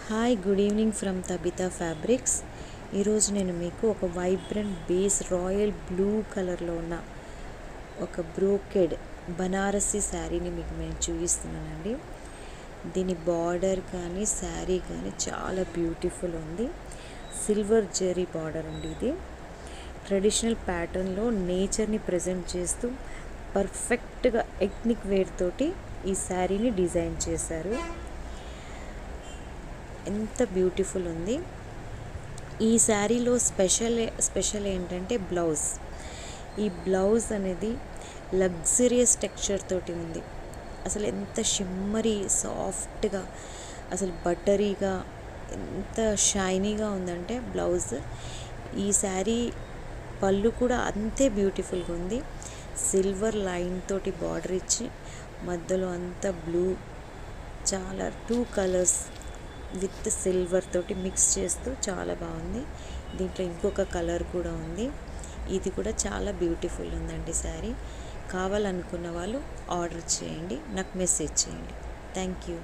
Hi good evening from Tabitha fabrics. ఈరోజు నేను మీకు ఒక వైబ్రెంట్ బేస్ రాయల్ బ్లూ కలర్లో ఉన్న ఒక బ్రోకెడ్ బనారసి శారీని మీకు నేను చూపిస్తున్నానండి. దీని బార్డర్ కానీ శారీ కానీ చాలా బ్యూటిఫుల్ ఉంది. సిల్వర్ జెరీ బార్డర్ అండి. ఇది ట్రెడిషనల్ ప్యాటర్న్లో నేచర్ని ప్రజెంట్ చేస్తూ పర్ఫెక్ట్గా ఎథ్నిక్ వేర్ తోటి ఈ శారీని డిజైన్ చేశారు. ఎంత బ్యూటిఫుల్ ఉంది. ఈ శారీలో స్పెషల్ ఏంటంటే బ్లౌజ్. ఈ బ్లౌజ్ అనేది లగ్జరియస్ టెక్స్చర్ తోటి ఉంది. అసలు ఎంత షిమ్మరీ సాఫ్ట్గా, అసలు బటరీగా, ఎంత షైనీగా ఉందంటే బ్లౌజ్. ఈ శారీ పళ్ళు కూడా అంతే బ్యూటిఫుల్గా ఉంది. సిల్వర్ లైన్ తోటి బార్డర్ ఇచ్చి మధ్యలో అంతా బ్లూ, చాలా 2 కలర్స్ విత్ సిల్వర్ తోటి మిక్స్ చేస్తూ చాలా బాగుంది. దీంట్లో ఇంకొక కలర్ కూడా ఉంది. ఇది కూడా చాలా బ్యూటిఫుల్ ఉందండి శారీ. కావాలనుకున్న వాళ్ళు ఆర్డర్ చేయండి, నాకు మెసేజ్ చేయండి. Thank you.